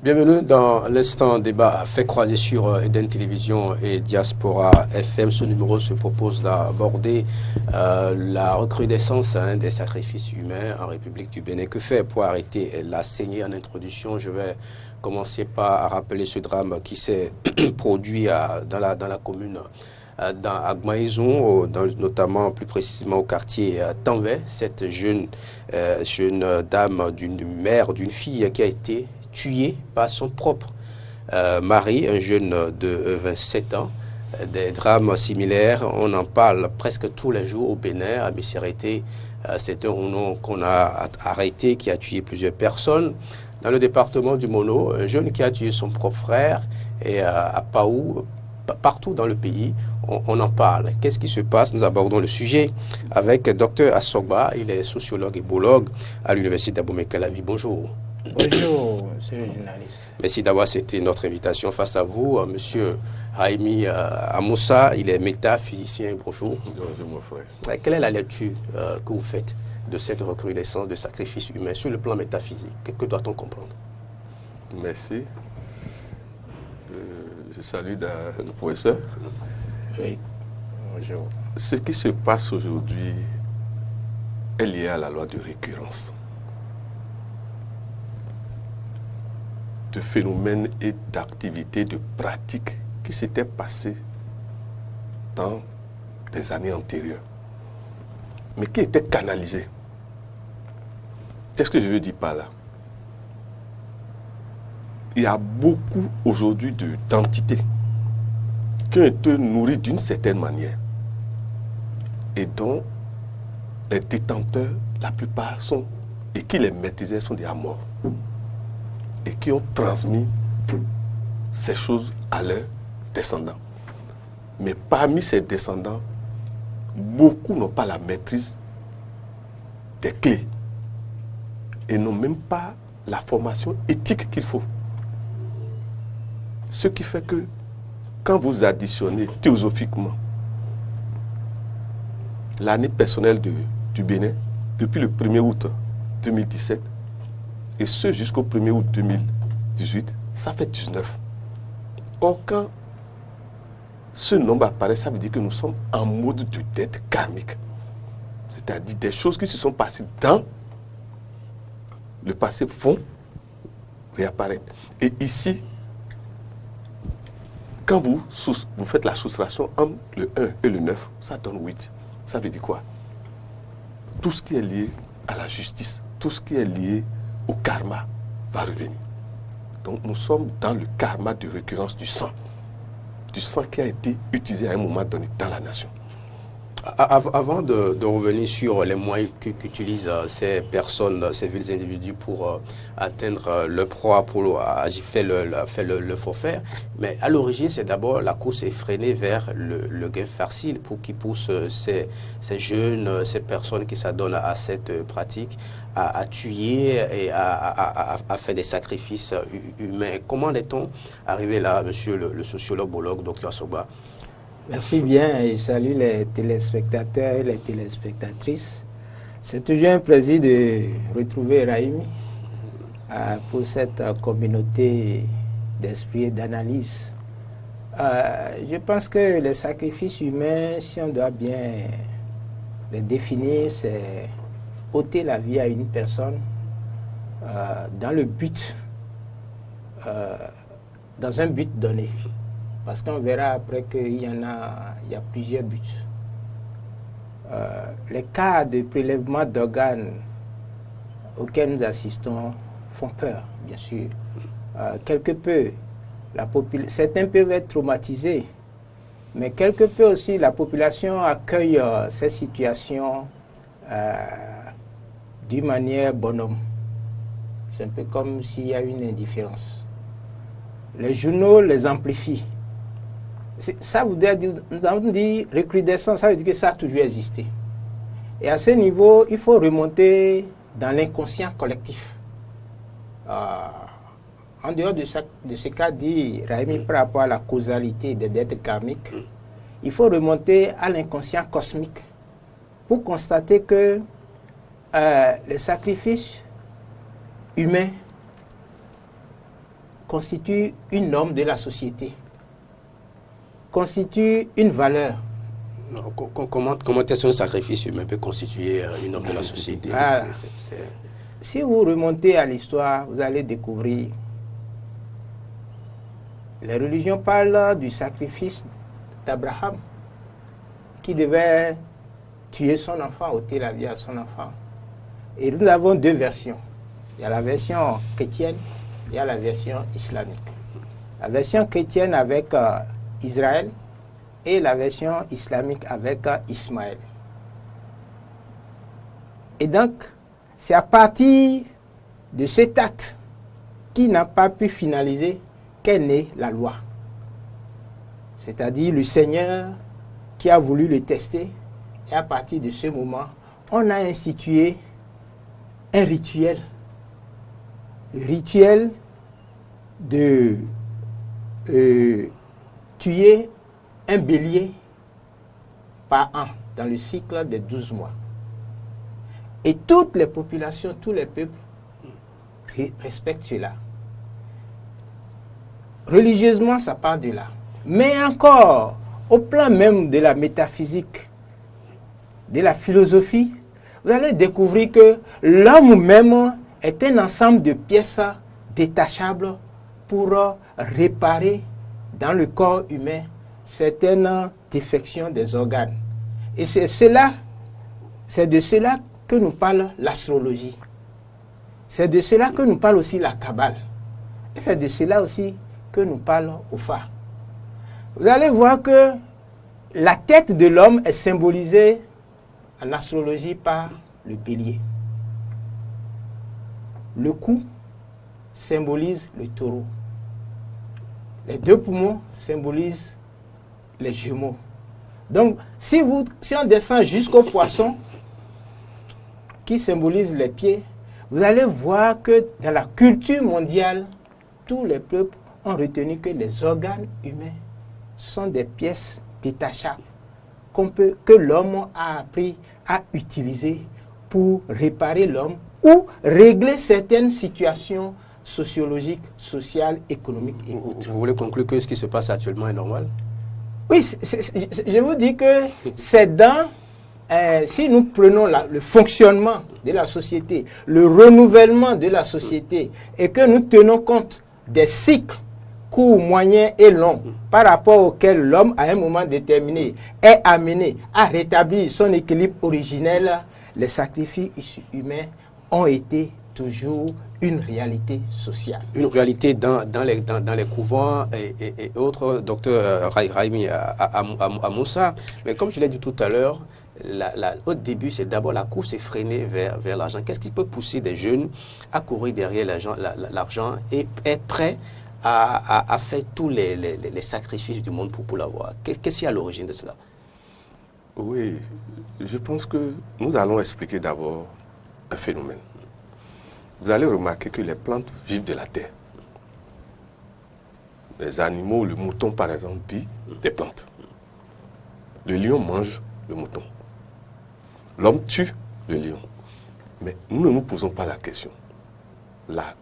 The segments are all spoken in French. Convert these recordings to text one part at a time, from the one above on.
Bienvenue dans l'instant débat fait croiser sur Eden Télévision et Diaspora FM. Ce numéro se propose d'aborder la recrudescence des sacrifices humains en République du Bénin. Que faire pour arrêter la saignée? En introduction, je vais commencer par rappeler ce drame qui s'est produit dans la commune dans Agmaïzon, notamment plus précisément au quartier Tanvais. Cette jeune dame, d'une mère, d'une fille qui a été tué par son propre mari, un jeune de 27 ans. Des drames similaires, on en parle presque tous les jours au Bénin. À Missérété, c'est un nom qu'on a arrêté, qui a tué plusieurs personnes. Dans le département du Mono, un jeune qui a tué son propre frère. Et à Paou, partout dans le pays, on en parle. Qu'est-ce qui se passe? Nous abordons le sujet avec Dr Assogba. Il est sociologue et biologue à l'université d'Abomey-Calavi. Bonjour. Bonjour, monsieur le journaliste. Merci d'avoir accepté notre invitation. Face à vous, monsieur Raimi Amoussa, il est métaphysicien. Bonjour. Bonjour, mon frère. Quelle est la lecture que vous faites de cette recrudescence de sacrifices humains sur le plan métaphysique? Que doit-on comprendre? Merci. Je salue le professeur. Oui, bonjour. Ce qui se passe aujourd'hui est lié à la loi de récurrence. De phénomènes et d'activités, de pratiques qui s'étaient passées dans des années antérieures, mais qui étaient canalisées. Qu'est-ce que je veux dire par là? Il y a beaucoup aujourd'hui d'entités qui ont été nourries d'une certaine manière et dont les détenteurs, la plupart sont, et qui les maîtrisaient, sont déjà morts, et qui ont transmis ces choses à leurs descendants. Mais parmi ces descendants, beaucoup n'ont pas la maîtrise des clés et n'ont même pas la formation éthique qu'il faut. Ce qui fait que quand vous additionnez théosophiquement l'année personnelle du Bénin, depuis le 1er août 2017, et ce jusqu'au 1er août 2018, ça fait 19. Or, quand ce nombre apparaît, ça veut dire que nous sommes en mode de dette karmique. C'est-à-dire des choses qui se sont passées dans le passé vont réapparaître. Et ici, quand vous faites la soustraction entre le 1 et le 9, ça donne 8. Ça veut dire quoi? Tout ce qui est lié à la justice, tout ce qui est lié au karma va revenir. Donc nous sommes dans le karma de récurrence du sang qui a été utilisé à un moment donné dans la nation. Avant de revenir sur les moyens qu'utilisent ces personnes, ces villes individus pour atteindre le proie, pour faire le forfait, mais à l'origine, c'est d'abord la course effrénée vers le gain facile pour qui pousse ces jeunes, ces personnes qui s'adonnent à cette pratique, à tuer et à faire des sacrifices humains. Comment est-on arrivé là, monsieur le sociologue, biologue, Dr Assogba? Merci bien et salut les téléspectateurs et les téléspectatrices. C'est toujours un plaisir de retrouver Raimi pour cette communauté d'esprit et d'analyse. Je pense que les sacrifices humains, si on doit bien les définir, c'est ôter la vie à une personne dans un but donné. Parce qu'on verra après qu'il y a plusieurs buts. Les cas de prélèvement d'organes auxquels nous assistons font peur, bien sûr. Quelque peu, certains peuvent être traumatisés, mais quelque peu aussi la population accueille ces situations d'une manière bonhomme. C'est un peu comme s'il y a une indifférence. Les journaux les amplifient. Ça voudrait dire, nous avons dit recrudescence, ça veut dire que ça a toujours existé. Et à ce niveau, il faut remonter dans l'inconscient collectif. En dehors de ce qu'a dit Raimi par rapport à la causalité des dettes karmiques, il faut remonter à l'inconscient cosmique pour constater que les sacrifices humains constitue une norme de la société, constitue une valeur. Non, comment est-ce qu'un sacrifice humain peut constituer une norme de la société? Voilà. Si vous remontez à l'histoire, vous allez découvrir. Les religions parlent du sacrifice d'Abraham, qui devait tuer son enfant, ôter la vie à son enfant. Et nous avons deux versions. Il y a la version chrétienne, il y a la version islamique. La version chrétienne avec Israël et la version islamique avec Ismaël. Et donc, c'est à partir de cet acte qui n'a pas pu finaliser qu'est née la loi. C'est-à-dire le Seigneur qui a voulu le tester. Et à partir de ce moment, on a institué un rituel. Le rituel de tuer un bélier par an dans le cycle des 12 mois. Et toutes les populations, tous les peuples respectent cela. Religieusement, ça part de là. Mais encore, au plan même de la métaphysique, de la philosophie, vous allez découvrir que l'homme même est un ensemble de pièces détachables pour réparer dans le corps humain certaines défections des organes. Et c'est de cela que nous parle l'astrologie. C'est de cela que nous parle aussi la Kabbale. Et c'est de cela aussi que nous parle Ofa. Vous allez voir que la tête de l'homme est symbolisée en astrologie par le bélier. Le cou symbolise le taureau. Les deux poumons symbolisent les Gémeaux. Donc, si on descend jusqu'au poisson, qui symbolise les pieds, vous allez voir que dans la culture mondiale, tous les peuples ont retenu que les organes humains sont des pièces détachables que l'homme a appris à utiliser pour réparer l'homme ou régler certaines situations sociologiques, sociales, économiques et autres. Vous voulez conclure que ce qui se passe actuellement est normal? Oui, je vous dis que c'est dans... si nous prenons le fonctionnement de la société, le renouvellement de la société, et que nous tenons compte des cycles courts, moyens et longs, par rapport auxquels l'homme, à un moment déterminé, est amené à rétablir son équilibre originel, les sacrifices humains ont été toujours une réalité sociale. Une réalité dans les couvents et autres, docteur Raimi Amoussa. Mais comme je l'ai dit tout à l'heure, au début, c'est d'abord la course effrénée vers l'argent. Qu'est-ce qui peut pousser des jeunes à courir derrière l'argent et être prêts à faire tous les sacrifices du monde pour l'avoir? Qu'est-ce qui est à l'origine de cela? Oui, je pense que nous allons expliquer d'abord un phénomène. Vous allez remarquer que les plantes vivent de la terre. Les animaux, le mouton par exemple, vit des plantes. Le lion mange le mouton. L'homme tue le lion. Mais nous ne nous posons pas la question.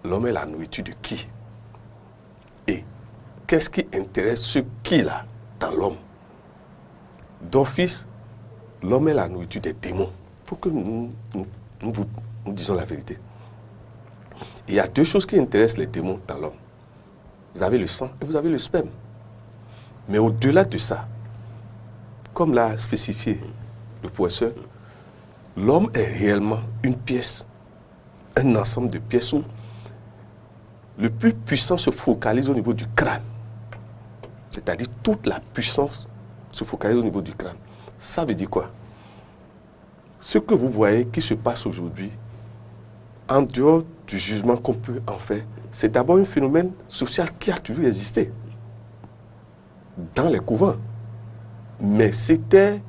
L'homme est la nourriture de qui? Et qu'est-ce qui intéresse ce qui-là dans l'homme? D'office, l'homme est la nourriture des démons. Il faut que nous disions la vérité. Il y a deux choses qui intéressent les démons dans l'homme. Vous avez le sang et vous avez le sperme. Mais au-delà de ça, comme l'a spécifié le professeur, l'homme est réellement une pièce, un ensemble de pièces où le plus puissant se focalise au niveau du crâne. C'est-à-dire toute la puissance se focalise au niveau du crâne. Ça veut dire quoi? Ce que vous voyez qui se passe aujourd'hui, en dehors du jugement qu'on peut en faire, c'est d'abord un phénomène social qui a toujours existé dans les couvents. Mais c'était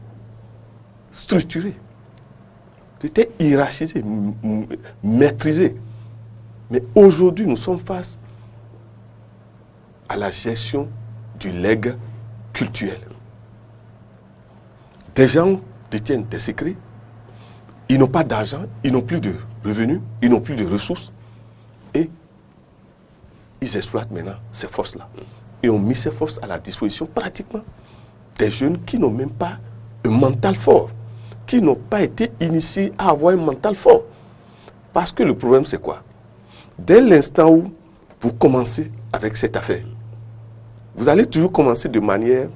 structuré, c'était hiérarchisé, maîtrisé. Mais aujourd'hui, nous sommes face à la gestion du legs culturel. Des gens détiennent des secrets, ils n'ont pas d'argent, ils n'ont plus de revenus, ils n'ont plus de ressources. Et ils exploitent maintenant ces forces-là. Et ont mis ces forces à la disposition pratiquement des jeunes qui n'ont même pas un mental fort, qui n'ont pas été initiés à avoir un mental fort. Parce que le problème, c'est quoi? Dès l'instant où vous commencez avec cette affaire, vous allez toujours commencer de manière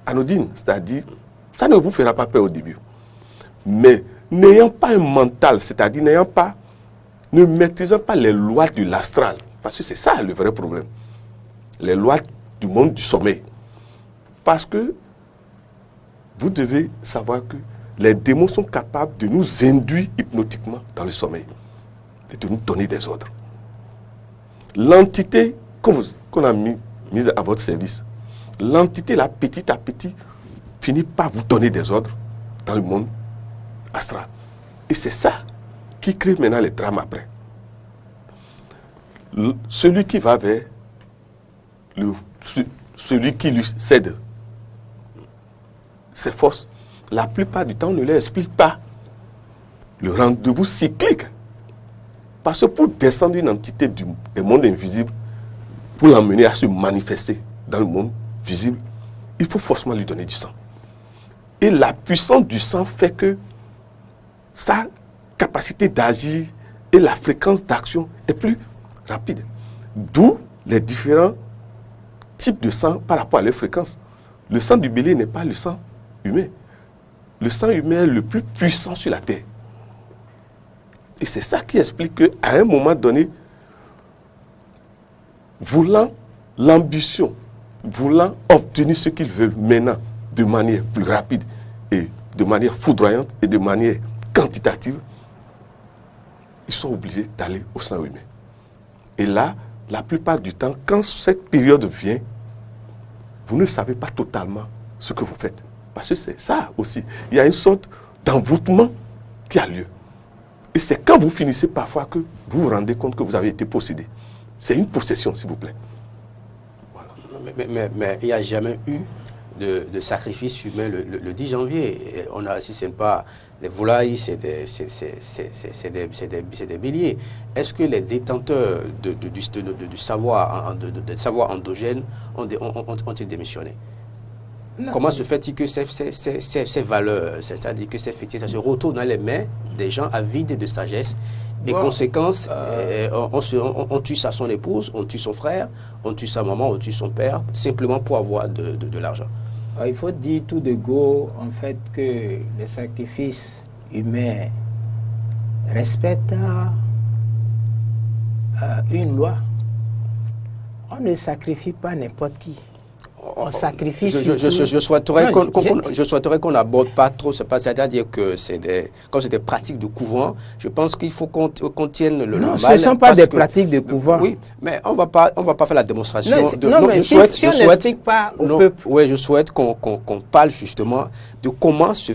anodine, c'est-à-dire, ça ne vous fera pas peur au début. Mais n'ayant pas un mental, c'est-à-dire ne maîtrisant pas les lois de l'astral, parce que c'est ça le vrai problème, les lois du monde du sommeil. Parce que vous devez savoir que les démons sont capables de nous induire hypnotiquement dans le sommeil et de nous donner des ordres. L'entité qu'on a mise à votre service, l'entité là, petit à petit, finit par vous donner des ordres dans le monde astral. Et c'est ça qui crée maintenant les drames après. Celui qui va vers celui qui lui cède ses forces, la plupart du temps, on ne leur explique pas le rendez-vous cyclique. Parce que pour descendre une entité du monde invisible, pour l'emmener à se manifester dans le monde visible, il faut forcément lui donner du sang. Et la puissance du sang fait que sa capacité d'agir et la fréquence d'action est plus rapide. D'où les différents types de sang par rapport à leur fréquence. Le sang du bélier n'est pas le sang humain. Le sang humain est le plus puissant sur la terre. Et c'est ça qui explique qu'à un moment donné, voulant l'ambition, voulant obtenir ce qu'ils veulent maintenant de manière plus rapide et de manière foudroyante et de manière quantitative, ils sont obligés d'aller au sang humain. Et là, la plupart du temps, quand cette période vient, vous ne savez pas totalement ce que vous faites. Parce que c'est ça aussi. Il y a une sorte d'envoûtement qui a lieu. Et c'est quand vous finissez parfois que vous vous rendez compte que vous avez été possédé. C'est une possession, s'il vous plaît. Voilà. Mais il n'y a jamais eu de sacrifice humain le 10 janvier. On a, si ce n'est pas les volailles, c'est des béliers. Est-ce que les détenteurs du savoir endogène ont-ils démissionné? Non. Comment se fait-il que ces valeurs, c'est-à-dire que ces fétiches, ça se retrouve dans les mains des gens avides de sagesse? Et conséquence, on tue son épouse, on tue son frère, on tue sa maman, on tue son père, simplement pour avoir de l'argent. Il faut dire tout de go, en fait, que les sacrifices humains respectent une loi. On ne sacrifie pas n'importe qui. On sacrifie. Je souhaiterais qu'on n'aborde pas trop, c'est-à-dire que comme c'est des pratiques de couvent, je pense qu'il faut qu'on tienne le normal. Non, ce ne sont pas des pratiques de couvent. Oui, mais on va pas faire la démonstration. Mais si on n'explique pas au peuple. Oui, je souhaite qu'on parle justement de comment ces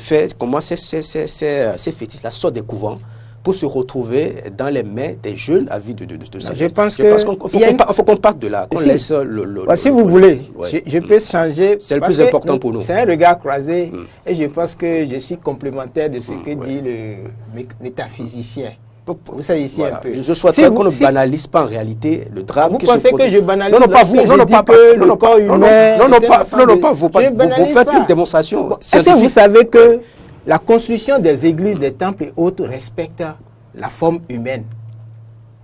fétiches-là sortent des couvents pour se retrouver dans les mains des jeunes avides de sagesse. Je pense qu'il faut qu'on parte de là, qu'on laisse si vous voulez, je peux changer. C'est le plus important pour nous. C'est un regard croisé et je pense que je suis complémentaire de ce que dit le métaphysicien. Vous savez ici un peu. Je souhaiterais qu'on ne banalise pas en réalité le drame qui se produit. Vous pensez que je banalise? Non, pas vous. Non, pas humain. Non, pas vous. Vous faites une démonstration. Est-ce que vous savez que la construction des églises, des temples et autres respecte la forme humaine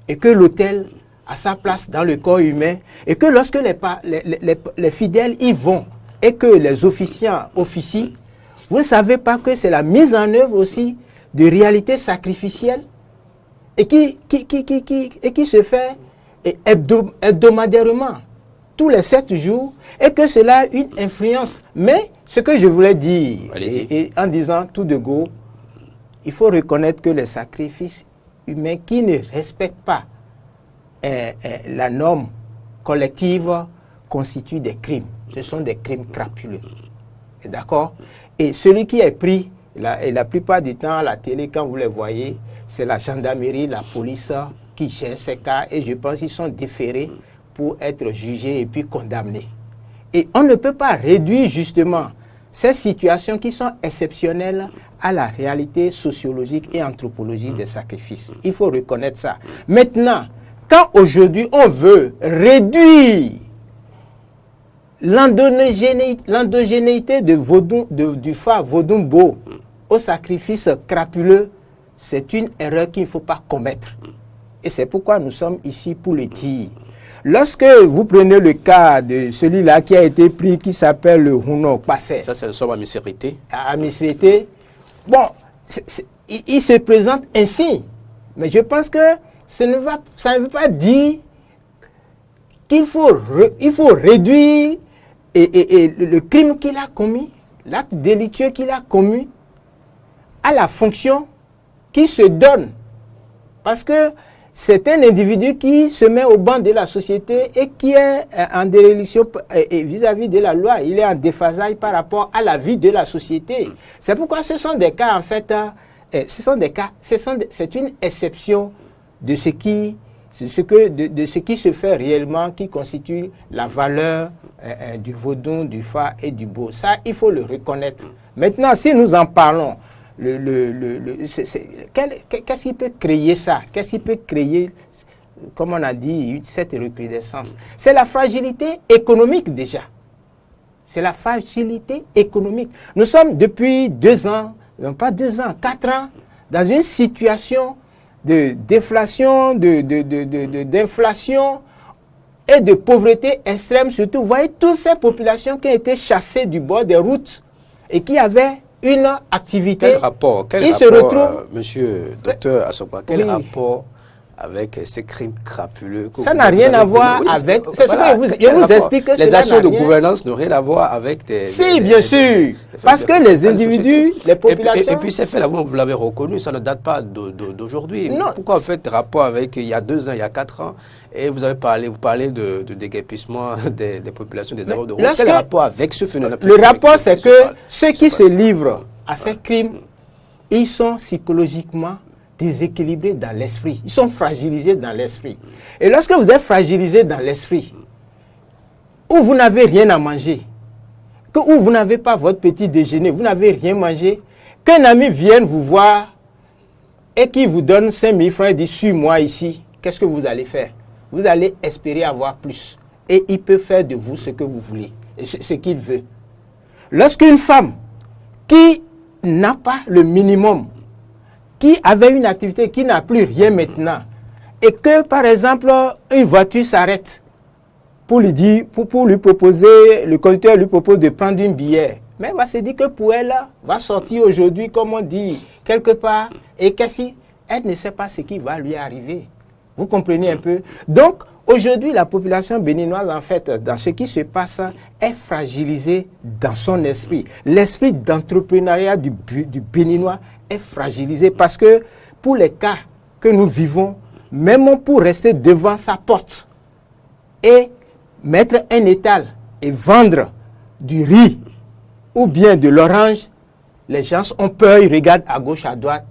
et que l'autel a sa place dans le corps humain et que lorsque les fidèles y vont et que les officiants officient, vous ne savez pas que c'est la mise en œuvre aussi de réalités sacrificielles et qui se fait hebdomadairement, tous les 7 jours, et que cela a une influence. Mais ce que je voulais dire, et en disant tout de go, il faut reconnaître que les sacrifices humains qui ne respectent pas la norme collective constituent des crimes. Ce sont des crimes crapuleux. D'accord? Et celui qui est pris, et la plupart du temps à la télé, quand vous les voyez, c'est la gendarmerie, la police qui gère ces cas, et je pense qu'ils sont déférés pour être jugés et puis condamnés. Et on ne peut pas réduire justement ces situations qui sont exceptionnelles à la réalité sociologique et anthropologique des sacrifices. Il faut reconnaître ça. Maintenant, quand aujourd'hui on veut réduire l'endogénéité du phare Vodumbo au sacrifice crapuleux, c'est une erreur qu'il ne faut pas commettre. Et c'est pourquoi nous sommes ici pour le dire. Lorsque vous prenez le cas de celui-là qui a été pris, qui s'appelle le Huno Passé. Ça, c'est le somme à Misérité. À Misérité. Bon, il se présente ainsi. Mais je pense que ça ne veut pas dire qu'il faut réduire le crime qu'il a commis, l'acte délictueux qu'il a commis, à la fonction qui se donne. Parce que c'est un individu qui se met au banc de la société et qui est en déréliction vis-à-vis de la loi. Il est en déphasage par rapport à la vie de la société. C'est pourquoi ce sont des cas, en fait, c'est une exception de ce qui se fait réellement, qui constitue la valeur du Vodun, du Fa et du Bo. Ça, il faut le reconnaître. Maintenant, si nous en parlons, qu'est-ce qui peut créer ça? Qu'est-ce qui peut créer, comme on a dit, cette recrudescence? C'est la fragilité économique déjà. C'est la fragilité économique. Nous sommes depuis 2 ans, non pas 2 ans, 4 ans, dans une situation de déflation, d'inflation et de pauvreté extrême. Surtout, vous voyez toutes ces populations qui ont été chassées du bord des routes et qui avaient une activité. Quel rapport, se retrouvent, monsieur docteur Asokwa, quel rapport avec ces crimes crapuleux? Ça n'a rien à voir avec... C'est ce que je vous explique. Que les actions de gouvernance n'ont rien à voir avec des... Si, bien sûr. Parce que les individus, les populations... Et puis ces faits-là, vous l'avez reconnu, ça ne date pas d'aujourd'hui. Pourquoi vous faites rapport avec il y a 2 ans, il y a 4 ans, et vous parlez de déguerpissement des populations, des erreurs de route. Quel rapport avec ce phénomène? Le rapport, c'est que ceux qui se livrent à ces crimes, ils sont psychologiquement déséquilibrés dans l'esprit. Ils sont fragilisés dans l'esprit. Et lorsque vous êtes fragilisé dans l'esprit, où vous n'avez rien à manger, où vous n'avez pas votre petit déjeuner, vous n'avez rien mangé, qu'un ami vienne vous voir et qui vous donne 5 000 francs et dit « suis-moi ici », qu'est-ce que vous allez faire? Vous allez espérer avoir plus. Et il peut faire de vous ce que vous voulez, ce qu'il veut. Lorsqu'une femme qui n'a pas le minimum, qui avait une activité, qui n'a plus rien maintenant, et que, par exemple, une voiture s'arrête pour lui dire, pour lui proposer, le conducteur lui propose de prendre une bière. Mais elle va se dire que pour elle, va sortir aujourd'hui, comme on dit, quelque part, et elle ne sait pas ce qui va lui arriver. Vous comprenez un peu? Donc, aujourd'hui, la population béninoise, en fait, dans ce qui se passe, est fragilisée dans son esprit. L'esprit d'entrepreneuriat du Béninois est fragilisé parce que pour les cas que nous vivons, même pour rester devant sa porte et mettre un étal et vendre du riz ou bien de l'orange, les gens ont peur, ils regardent à gauche, à droite,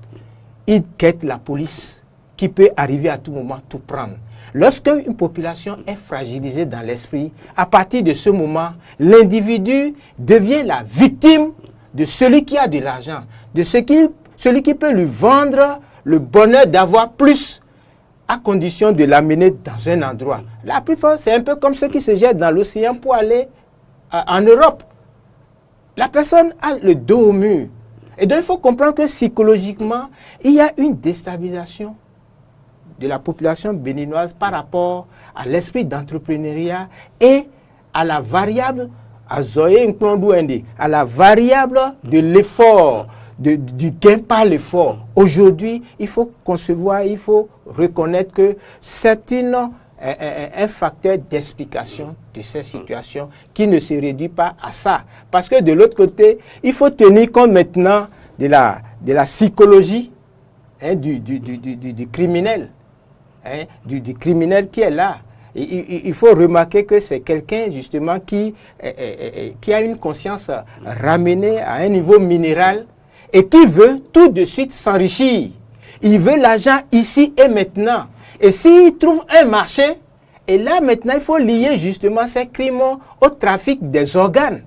ils quittent la police qui peut arriver à tout moment tout prendre. Lorsque une population est fragilisée dans l'esprit, à partir de ce moment, l'individu devient la victime de celui qui a de l'argent, de celui qui peut lui vendre le bonheur d'avoir plus, à condition de l'amener dans un endroit. La plupart, c'est un peu comme ceux qui se jettent dans l'océan pour aller en Europe. La personne a le dos au mur. Et donc, il faut comprendre que psychologiquement, il y a une déstabilisation de la population béninoise par rapport à l'esprit d'entrepreneuriat et à la variable, à la variable de l'effort, du gain par l'effort. Aujourd'hui, il faut concevoir, il faut reconnaître que c'est un facteur d'explication de ces situations qui ne se réduit pas à ça. Parce que de l'autre côté, il faut tenir compte maintenant de la psychologie du criminel. Du criminel qui est là. Il faut remarquer que c'est quelqu'un justement qui a une conscience ramenée à un niveau minéral et qui veut tout de suite s'enrichir. Il veut l'argent ici et maintenant. Et s'il trouve un marché, et là maintenant il faut lier justement ces crimes au trafic des organes.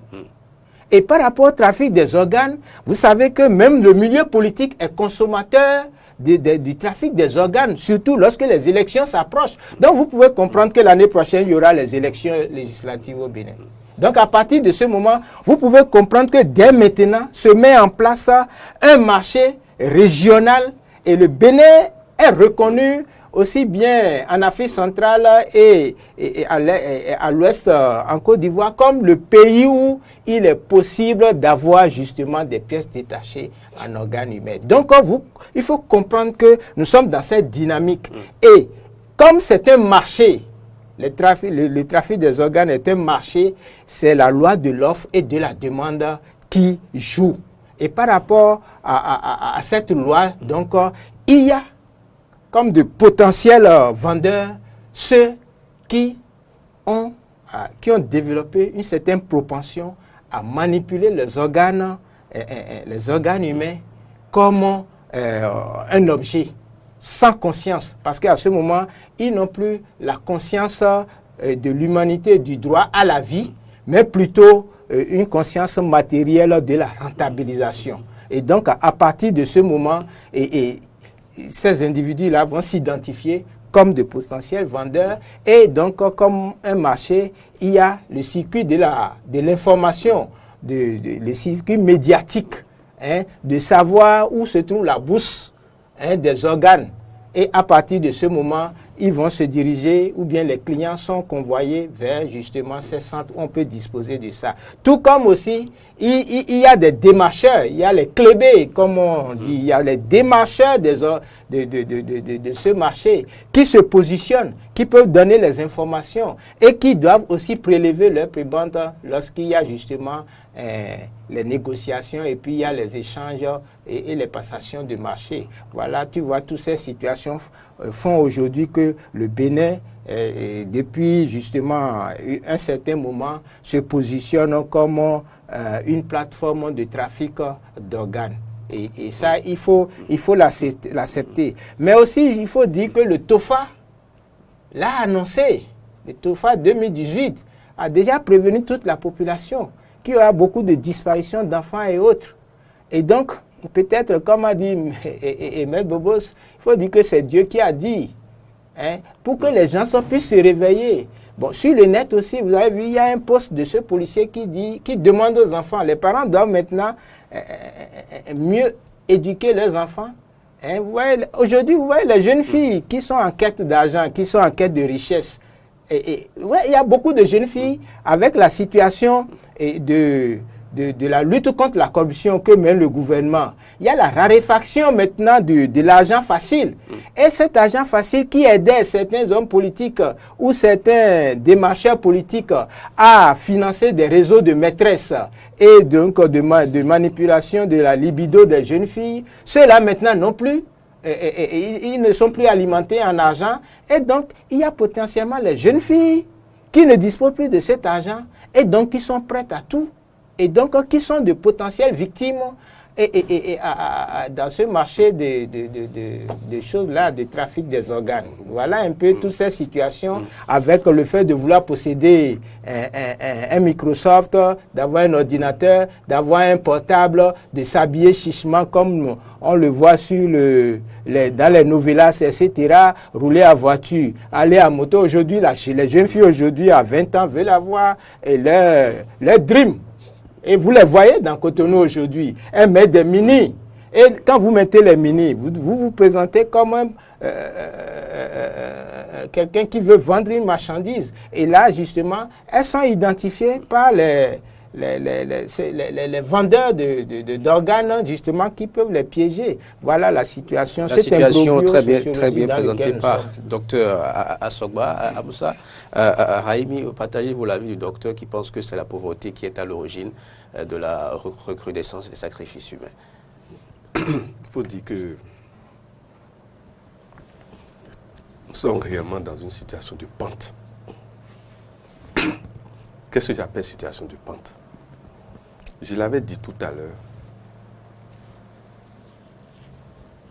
Et par rapport au trafic des organes, vous savez que même le milieu politique est consommateur du trafic des organes, surtout lorsque les élections s'approchent. Donc vous pouvez comprendre que l'année prochaine, il y aura les élections législatives au Bénin. Donc à partir de ce moment, vous pouvez comprendre que dès maintenant se met en place un marché régional et le Bénin est reconnu aussi bien en Afrique centrale et à l'ouest en Côte d'Ivoire comme le pays où il est possible d'avoir justement des pièces détachées en organes humains. Donc il faut comprendre que nous sommes dans cette dynamique. Et comme c'est un marché, le trafic des organes est un marché, c'est la loi de l'offre et de la demande qui joue. Et par rapport à cette loi, donc, il y a comme de potentiels vendeurs ceux qui ont développé une certaine propension à manipuler les organes humains comme un objet sans conscience. Parce qu'à ce moment, ils n'ont plus la conscience de l'humanité, du droit à la vie, mais plutôt une conscience matérielle de la rentabilisation. Et donc, à partir de ce moment, ces individus-là vont s'identifier comme de potentiels vendeurs. Et donc, comme un marché, il y a le circuit de l'information, le circuit médiatique, de savoir où se trouve la bourse des organes. Et à partir de ce moment, ils vont se diriger, ou bien les clients sont convoyés vers justement ces centres où on peut disposer de ça. Tout comme aussi, il y a des démarcheurs, il y a les clébés, comme on dit, il y a les démarcheurs de ce marché qui se positionnent, qui peuvent donner les informations et qui doivent aussi prélever leur prébende lorsqu'il y a justement les négociations et puis il y a les échanges et les passations de marché. Voilà, tu vois, toutes ces situations font aujourd'hui que le Bénin, depuis justement un certain moment, se positionne comme une plateforme de trafic d'organes. Et ça, il faut l'accepter. Mais aussi, il faut dire que le TOFA l'a annoncé. Le TOFA 2018 a déjà prévenu toute la population qu'il y aura beaucoup de disparitions d'enfants et autres. Et donc, peut-être, comme a dit M. Bobos, il faut dire que c'est Dieu qui a dit, pour que les gens puissent se réveiller. Bon, sur le net aussi, vous avez vu, il y a un post de ce policier qui demande aux enfants, les parents doivent maintenant mieux éduquer leurs enfants. Aujourd'hui, vous voyez les jeunes filles qui sont en quête d'argent, qui sont en quête de richesse. Il y a beaucoup de jeunes filles avec la situation de la lutte contre la corruption que mène le gouvernement. Il y a la raréfaction maintenant de l'argent facile. Et cet argent facile qui aidait certains hommes politiques ou certains démarcheurs politiques à financer des réseaux de maîtresses et donc de manipulation de la libido des jeunes filles, ceux-là maintenant non plus. Ils ne sont plus alimentés en argent. Et donc, il y a potentiellement les jeunes filles qui ne disposent plus de cet argent et donc qui sont prêtes à tout. Et donc, qui sont de potentielles victimes dans ce marché de choses-là, de trafic des organes. Voilà un peu toutes ces situations avec le fait de vouloir posséder un Microsoft, d'avoir un ordinateur, d'avoir un portable, de s'habiller chichement comme on le voit dans les novellas, etc., rouler à voiture, aller à moto. Aujourd'hui, les jeunes filles aujourd'hui à 20 ans veulent avoir leur dream. Et vous les voyez dans Cotonou aujourd'hui. Elles mettent des mini. Et quand vous mettez les mini, vous présentez comme quelqu'un qui veut vendre une marchandise. Et là, justement, elles sont identifiées par les vendeurs d'organes, justement, qui peuvent les piéger. Voilà la situation. La situation très bien présentée par docteur Assogba, Aboussa. Raimi, partagez-vous l'avis du docteur qui pense que c'est la pauvreté qui est à l'origine de la recrudescence des sacrifices humains. Il faut dire que nous sommes réellement dans une situation de pente. Qu'est-ce que j'appelle situation de pente? Je l'avais dit tout à l'heure.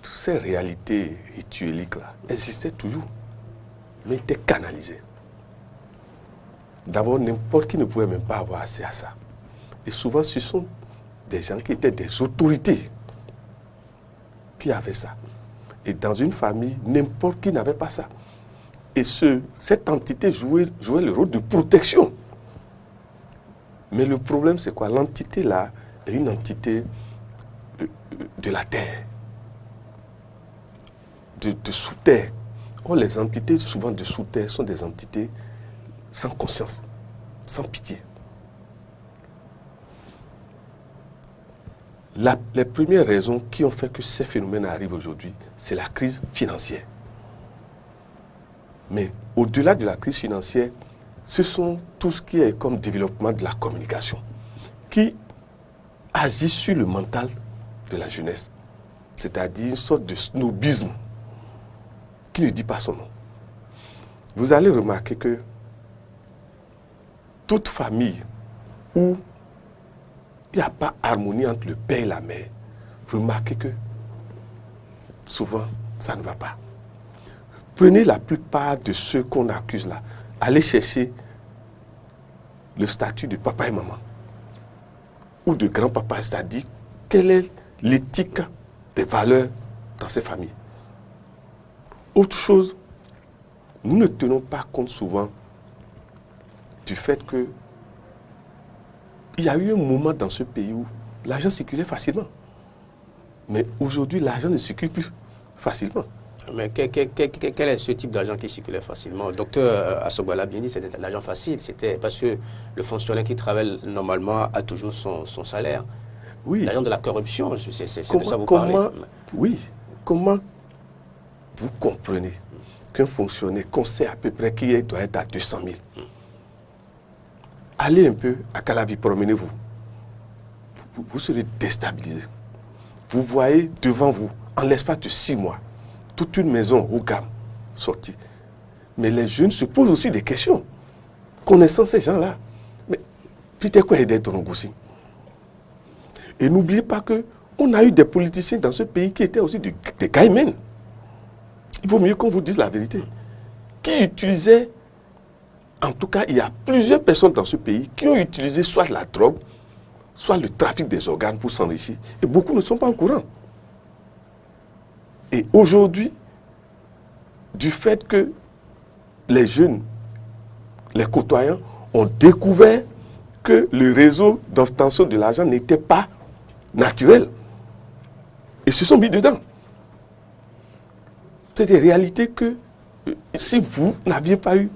Toutes ces réalités ritueliques-là existaient toujours, mais étaient canalisées. D'abord, n'importe qui ne pouvait même pas avoir accès à ça. Et souvent, ce sont des gens qui étaient des autorités qui avaient ça. Et dans une famille, n'importe qui n'avait pas ça. Et cette entité jouait le rôle de protection. Mais le problème, c'est quoi? L'entité là est une entité de la terre, de sous-terre. Or, les entités souvent de sous-terre sont des entités sans conscience, sans pitié. Les premières raisons qui ont fait que ces phénomènes arrivent aujourd'hui, c'est la crise financière. Mais au-delà de la crise financière, ce sont tout ce qui est comme développement de la communication, qui agit sur le mental de la jeunesse. C'est-à-dire une sorte de snobisme qui ne dit pas son nom. Vous allez remarquer que toute famille où il n'y a pas harmonie entre le père et la mère, remarquez que souvent, ça ne va pas. Prenez la plupart de ceux qu'on accuse là, allez chercher le statut de papa et maman, ou de grand-papa, c'est-à-dire quelle est l'éthique des valeurs dans ces familles. Autre chose, nous ne tenons pas compte souvent du fait que il y a eu un moment dans ce pays où l'argent circulait facilement. Mais aujourd'hui, l'argent ne circule plus facilement. Mais quel est ce type d'argent qui circulait facilement? Docteur Asogba bien dit, c'était l'argent facile. C'était parce que le fonctionnaire qui travaille normalement a toujours son salaire. Oui. L'argent de la corruption, c'est de ça vous parlez. Oui. Comment vous comprenez qu'un fonctionnaire qu'on sait à peu près qui doit être à 200 000, allez un peu à Calavi, promenez-vous. Vous serez déstabilisé. Vous voyez devant vous, en l'espace de 6 mois, toute une maison haut gamme sortie. Mais les jeunes se posent aussi des questions. Connaissant ces gens-là, mais putain quoi aider ton Ngoussi? Et n'oubliez pas qu'on a eu des politiciens dans ce pays qui étaient aussi des caïmens. Il vaut mieux qu'on vous dise la vérité. Qui utilisaient, en tout cas, il y a plusieurs personnes dans ce pays qui ont utilisé soit la drogue, soit le trafic des organes pour s'enrichir. Et beaucoup ne sont pas au courant. Et aujourd'hui, du fait que les jeunes, les côtoyants, ont découvert que le réseau d'obtention de l'argent n'était pas naturel. Et se sont mis dedans. C'est des réalités que, si vous n'aviez pas eu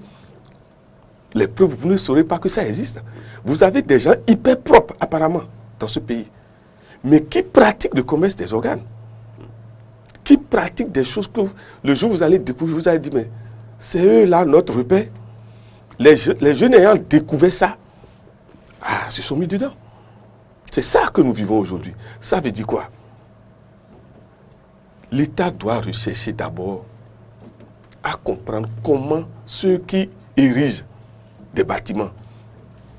les preuves, vous ne saurez pas que ça existe. Vous avez des gens hyper propres, apparemment, dans ce pays, mais qui pratiquent le commerce des organes. Qui pratiquent des choses que le jour où vous allez découvrir, vous allez dire, mais c'est eux là, notre repère. Les jeunes ayant découvert ça, se sont mis dedans. C'est ça que nous vivons aujourd'hui. Ça veut dire quoi? L'État doit rechercher d'abord à comprendre comment ceux qui érigent des bâtiments,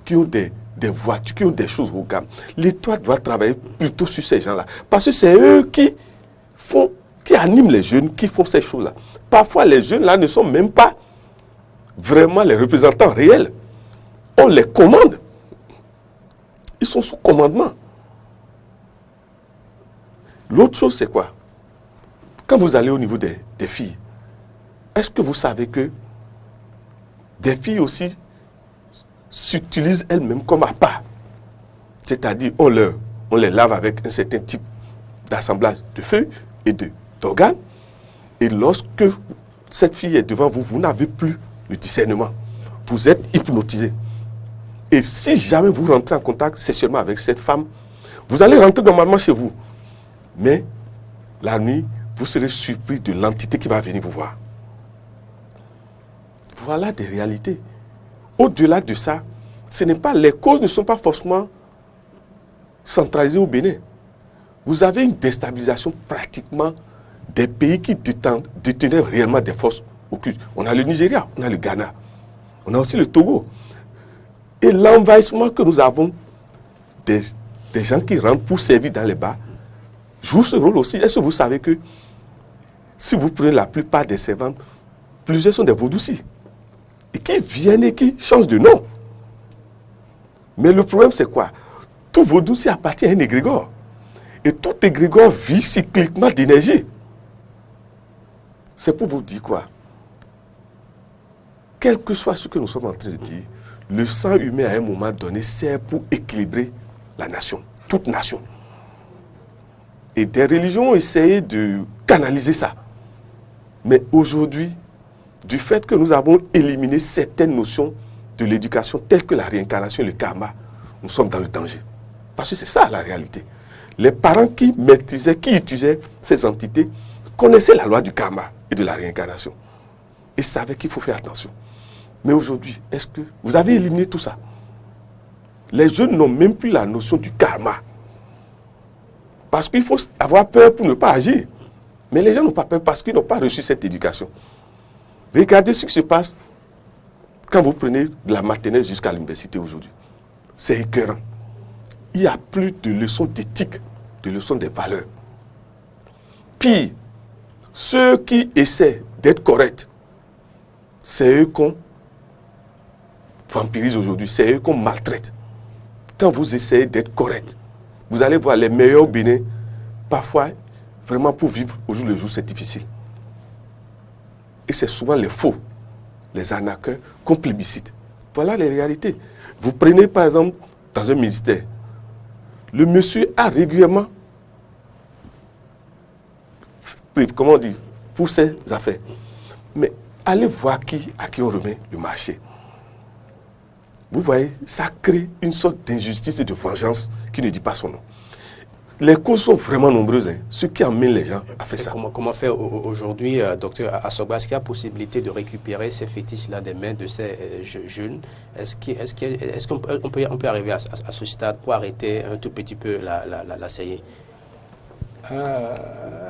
qui ont des voitures, qui ont des choses haut gamme, l'État doit travailler plutôt sur ces gens-là. Parce que c'est eux qui animent les jeunes, qui font ces choses-là. Parfois, les jeunes-là ne sont même pas vraiment les représentants réels. On les commande. Ils sont sous commandement. L'autre chose, c'est quoi? Quand vous allez au niveau des filles, est-ce que vous savez que des filles aussi s'utilisent elles-mêmes comme appât? C'est-à-dire, on les lave avec un certain type d'assemblage de feuilles et d'organes. Et lorsque cette fille est devant vous, vous n'avez plus le discernement. Vous êtes hypnotisé. Et si jamais vous rentrez en contact sexuellement avec cette femme, vous allez rentrer normalement chez vous. Mais la nuit, vous serez surpris de l'entité qui va venir vous voir. Voilà des réalités. Au-delà de ça, les causes ne sont pas forcément centralisées au Bénin. Vous avez une déstabilisation pratiquement des pays qui détenaient réellement des forces occultes. On a le Nigeria, on a le Ghana, on a aussi le Togo. Et l'envahissement que nous avons des gens qui rentrent pour servir dans les bars joue ce rôle aussi. Est-ce que vous savez que si vous prenez la plupart des servantes, plusieurs sont des vaudoucis et qui viennent et qui changent de nom. Mais le problème c'est quoi? Tout vaudouci appartient à un égrégore. Et tout égrégore vit cycliquement d'énergie. c'est pour vous dire quoi? Quel que soit ce que nous sommes en train de dire, le sang humain à un moment donné sert pour équilibrer la nation, toute nation. Et des religions ont essayé de canaliser ça. Mais aujourd'hui, du fait que nous avons éliminé certaines notions de l'éducation, telles que la réincarnation et le karma, nous sommes dans le danger. Parce que c'est ça la réalité. Les parents qui maîtrisaient, qui utilisaient ces entités, connaissaient la loi du karma et de la réincarnation. Et savaient qu'il faut faire attention. Mais aujourd'hui, est-ce que vous avez éliminé tout ça? Les jeunes n'ont même plus la notion du karma. Parce qu'il faut avoir peur pour ne pas agir. Mais les gens n'ont pas peur parce qu'ils n'ont pas reçu cette éducation. Regardez ce qui se passe quand vous prenez de la maternelle jusqu'à l'université aujourd'hui. C'est écœurant. Il n'y a plus de leçons d'éthique, de leçons des valeurs. Pire, ceux qui essaient d'être corrects, c'est eux qu'on vampirise aujourd'hui, c'est eux qu'on maltraite. Quand vous essayez d'être correct, vous allez voir les meilleurs au Bénin, parfois, vraiment pour vivre au jour le jour, c'est difficile. Et c'est souvent les faux, les arnaqueurs qu'on plébiscite. Voilà les réalités. Vous prenez par exemple dans un ministère, le monsieur a régulièrement, comment on dit, pour ses affaires. Mais allez voir à qui on remet le marché. Vous voyez, ça crée une sorte d'injustice et de vengeance qui ne dit pas son nom. Les causes sont vraiment nombreuses, hein, ce qui amène les gens à faire ça. Comment faire aujourd'hui, docteur Asogba? Est-ce qu'il y a possibilité de récupérer ces fétiches-là des mains de ces jeunes? Est-ce qu'on peut arriver à ce stade pour arrêter un tout petit peu la série?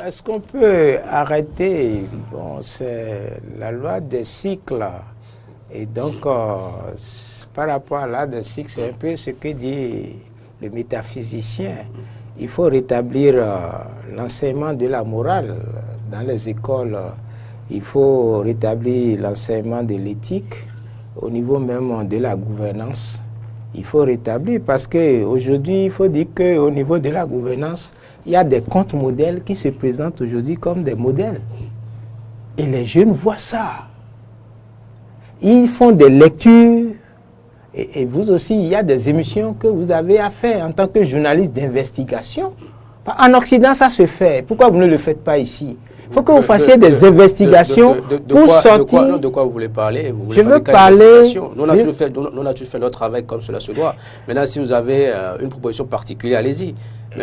Est-ce qu'on peut arrêter? Bon, c'est la loi des cycles. Et donc, par rapport à la loi des cycles, c'est un peu ce que dit le métaphysicien. Il faut rétablir l'enseignement de la morale dans les écoles. Il faut rétablir l'enseignement de l'éthique au niveau même de la gouvernance. Il faut rétablir parce qu'aujourd'hui, il faut dire qu'au niveau de la gouvernance, il y a des contre-modèles qui se présentent aujourd'hui comme des modèles. Et les jeunes voient ça. Ils font des lectures. Et vous aussi, il y a des émissions que vous avez à faire en tant que journaliste d'investigation. En Occident, ça se fait. Pourquoi vous ne le faites pas ici? Il faut que vous fassiez des investigations pour sortir. De quoi vous voulez parler? Je veux parler. Nous, on a toujours fait notre travail comme cela se doit. Maintenant, si vous avez une proposition particulière, allez-y.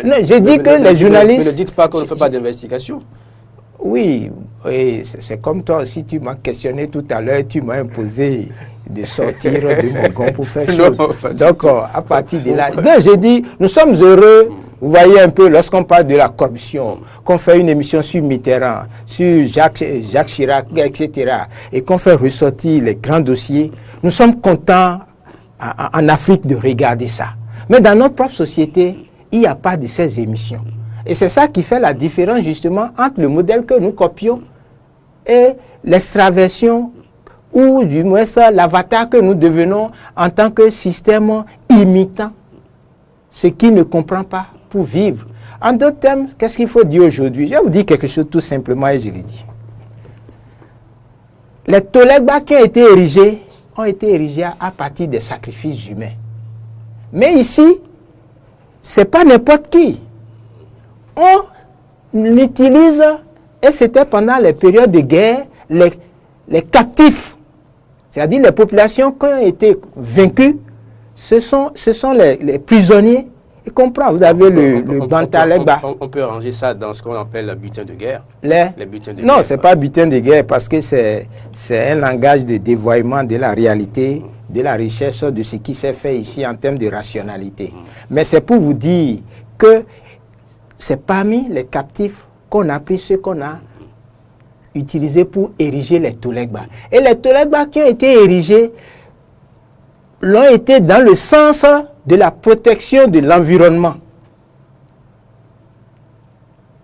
Non, j'ai dit que les journalistes. Mais ne dites pas qu'on ne fait pas d'investigation. Oui, c'est comme toi aussi, tu m'as questionné tout à l'heure, tu m'as imposé de sortir de mon gant pour faire chose. Donc, à partir de là, j'ai dit, nous sommes heureux, vous voyez un peu, lorsqu'on parle de la corruption, qu'on fait une émission sur Mitterrand, sur Jacques Chirac, etc., et qu'on fait ressortir les grands dossiers, nous sommes contents en Afrique de regarder ça. Mais dans notre propre société, il n'y a pas de ces émissions. Et c'est ça qui fait la différence justement entre le modèle que nous copions et l'extraversion ou du moins l'avatar que nous devenons en tant que système imitant ce qui ne comprend pas pour vivre. En d'autres termes, qu'est-ce qu'il faut dire aujourd'hui? Je vais vous dire quelque chose tout simplement et je l'ai dit. Les Tolegba qui ont été érigés à partir des sacrifices humains. Mais ici, ce n'est pas n'importe qui. On utilise, et c'était pendant les périodes de guerre, les captifs, c'est-à-dire les populations qui ont été vaincues, ce sont les prisonniers. Et comprends, vous avez le Bantalegba. On peut ranger ça dans ce qu'on appelle le butin de guerre. Les butins de guerre. Non, ce n'est pas butin de guerre parce que c'est un langage de dévoiement de la réalité, de la recherche de ce qui s'est fait ici en termes de rationalité. Mais c'est pour vous dire que c'est parmi les captifs qu'on a pris ceux qu'on a utilisés pour ériger les Tolegba. Et les Tolegba qui ont été érigés l'ont été dans le sens de la protection de l'environnement.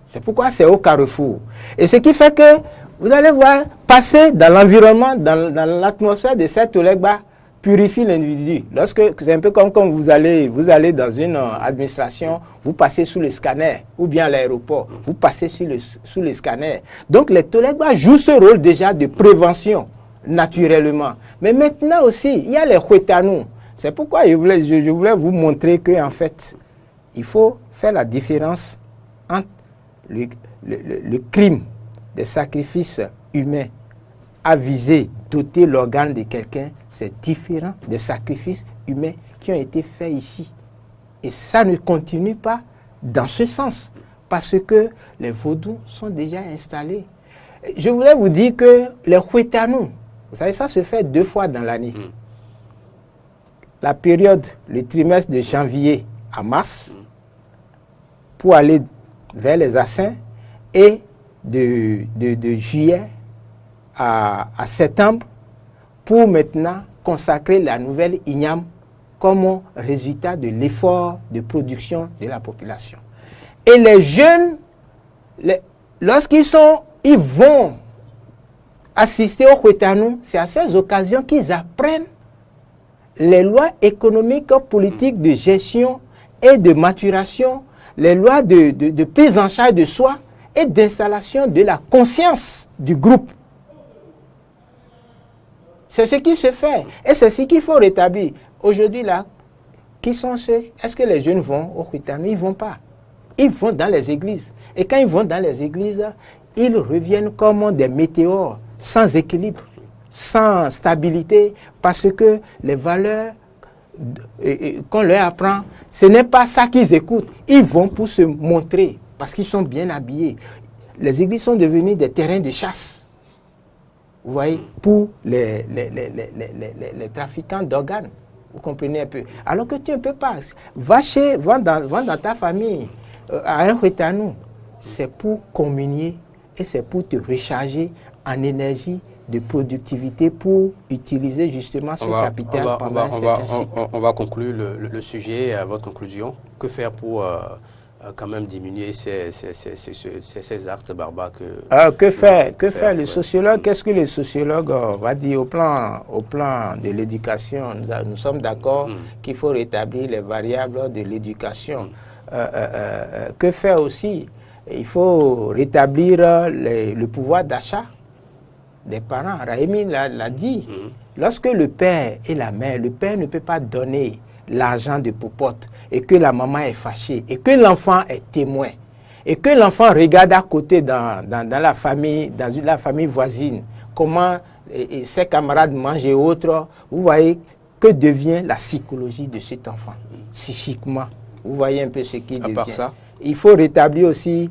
C'est pourquoi c'est au carrefour. Et ce qui fait que vous allez voir passer dans l'environnement, dans l'atmosphère de ces Tolegba, purifie l'individu. Lorsque c'est un peu comme quand vous allez dans une administration, vous passez sous le scanner, ou bien à l'aéroport, vous passez sous le scanner. Donc les Tolegba jouent ce rôle déjà de prévention, naturellement. Mais maintenant aussi, il y a les Huetanou. C'est pourquoi je voulais vous montrer qu'en fait, il faut faire la différence entre le crime des sacrifices humains à viser, doter l'organe de quelqu'un, c'est différent des sacrifices humains qui ont été faits ici. Et ça ne continue pas dans ce sens, parce que les vaudous sont déjà installés. Je voulais vous dire que les Huetanou, vous savez, ça se fait 2 fois dans l'année. La période, le trimestre de janvier à mars, pour aller vers les Assins, et de juillet à septembre, pour maintenant consacrer la nouvelle Ignam comme résultat de l'effort de production de la population. Et les jeunes, lorsqu'ils vont assister au Huetanou, c'est à ces occasions qu'ils apprennent les lois économiques, politiques de gestion et de maturation, les lois de prise en charge de soi et d'installation de la conscience du groupe. C'est ce qui se fait. Et c'est ce qu'il faut rétablir. Aujourd'hui, là, qui sont ceux? Est-ce que les jeunes vont au Huetanou? Ils ne vont pas. Ils vont dans les églises. Et quand ils vont dans les églises, ils reviennent comme des météores, sans équilibre, sans stabilité, parce que les valeurs qu'on leur apprend, ce n'est pas ça qu'ils écoutent. Ils vont pour se montrer, parce qu'ils sont bien habillés. Les églises sont devenues des terrains de chasse. Vous voyez, pour les trafiquants d'organes. Vous comprenez un peu. Alors que tu ne peux pas. Va dans ta famille, à un Huetanou. C'est pour communier et c'est pour te recharger en énergie de productivité pour utiliser justement ce capital. On va conclure le sujet à votre conclusion. Que faire pour quand même diminuer ces actes barbares que faire le sociologue? Qu'est-ce que le sociologue va dire au plan de l'éducation? Nous sommes d'accord qu'il faut rétablir les variables de l'éducation. Que faire aussi? Il faut rétablir le pouvoir d'achat des parents. Raimi l'a dit. Lorsque le père et la mère, le père ne peut pas donner l'argent de popote et que la maman est fâchée et que l'enfant est témoin et que l'enfant regarde à côté dans la famille voisine comment ses camarades mangent et autres, vous voyez que devient la psychologie de cet enfant, psychiquement. Vous voyez un peu ce qu'il devient. Part ça, il faut rétablir aussi,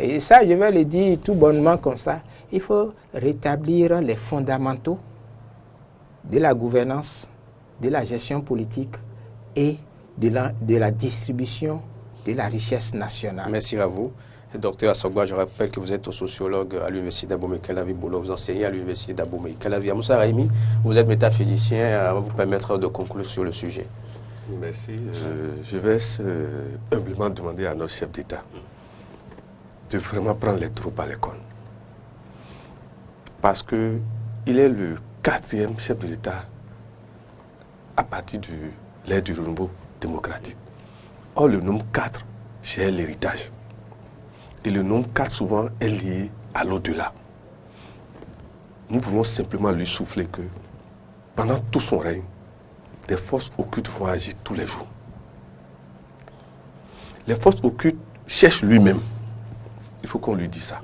et ça je vais le dire tout bonnement comme ça, il faut rétablir les fondamentaux de la gouvernance, de la gestion politique et de la distribution de la richesse nationale. Merci à vous. Docteur Assogba, je rappelle que vous êtes sociologue à l'Université d'Abomey-Calavi Bolo, vous enseignez à l'Université d'Abomey-Calavi. Moussa Raimi, vous êtes métaphysicien, on va vous permettre de conclure sur le sujet. Merci. Je vais humblement demander à notre chef d'État de vraiment prendre les troupes à l'école. Parce qu'il est le 4e chef de l'État à partir de l'ère du renouveau démocratique. Or, le nombre 4 gère l'héritage. Et le nombre 4 souvent est lié à l'au-delà. Nous voulons simplement lui souffler que pendant tout son règne, des forces occultes vont agir tous les jours. Les forces occultes cherchent lui-même. Il faut qu'on lui dise ça.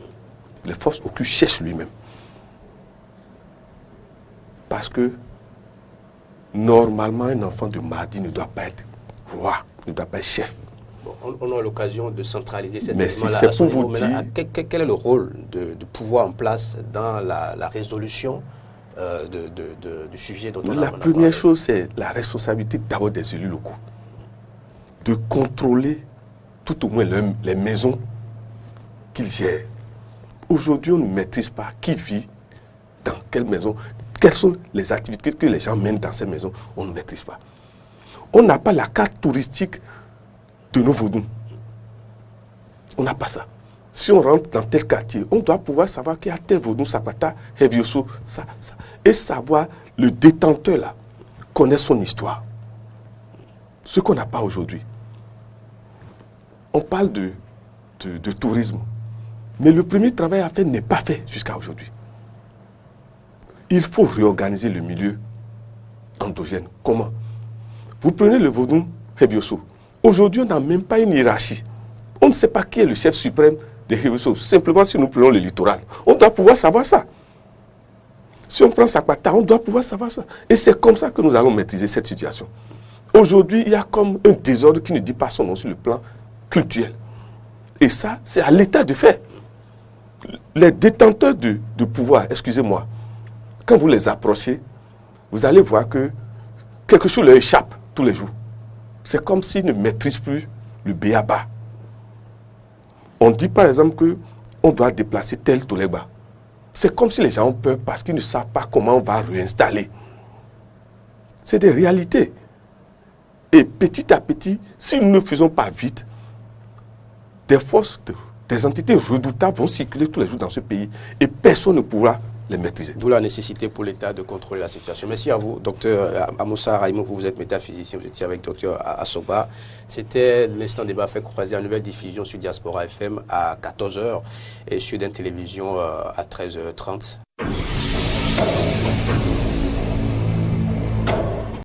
Les forces occultes cherchent lui-même. Parce que normalement, un enfant de Mahdi ne doit pas être roi, ne doit pas être chef. Bon, on a l'occasion de centraliser ces éléments-là. Mais c'est pour vous dire... Quel est le rôle de pouvoir en place dans la résolution du sujet dont on a parlé? La première chose, c'est la responsabilité d'abord des élus locaux. De contrôler tout au moins les maisons qu'ils gèrent. Aujourd'hui, on ne maîtrise pas qui vit dans quelle maison. Quelles sont les activités que les gens mènent dans ces maisons? On ne maîtrise pas. On n'a pas la carte touristique de nos vaudous. On n'a pas ça. Si on rentre dans tel quartier, on doit pouvoir savoir qu'il y a tel vaudou, Sapata, Hevioso, ça. Et savoir le détenteur là. connaître son histoire. Ce qu'on n'a pas aujourd'hui. On parle de tourisme. Mais le premier travail à faire n'est pas fait jusqu'à aujourd'hui. Il faut réorganiser le milieu endogène. Comment? Vous prenez le Vodou Hebioso. Aujourd'hui, on n'a même pas une hiérarchie. On ne sait pas qui est le chef suprême des Hebioso. Simplement, si nous prenons le littoral, on doit pouvoir savoir ça. Si on prend Sapata, on doit pouvoir savoir ça. Et c'est comme ça que nous allons maîtriser cette situation. Aujourd'hui, il y a comme un désordre qui ne dit pas son nom sur le plan culturel. Et ça, c'est à l'État de faire. Les détenteurs de pouvoir, excusez-moi, quand vous les approchez, vous allez voir que quelque chose leur échappe tous les jours. C'est comme s'ils ne maîtrisent plus le béaba. On dit par exemple qu'on doit déplacer tel Toleba. C'est comme si les gens ont peur parce qu'ils ne savent pas comment on va réinstaller. C'est des réalités. Et petit à petit, si nous ne faisons pas vite, des forces, des entités redoutables vont circuler tous les jours dans ce pays et personne ne pourra les maîtriser. D'où la nécessité pour l'État de contrôler la situation. Merci à vous, docteur Amoussa Raïmou, vous êtes métaphysicien, vous étiez avec docteur Assoba. C'était l'instant débat fait croiser en nouvelle diffusion sur Diaspora FM à 14h et sur Télévision à 13h30.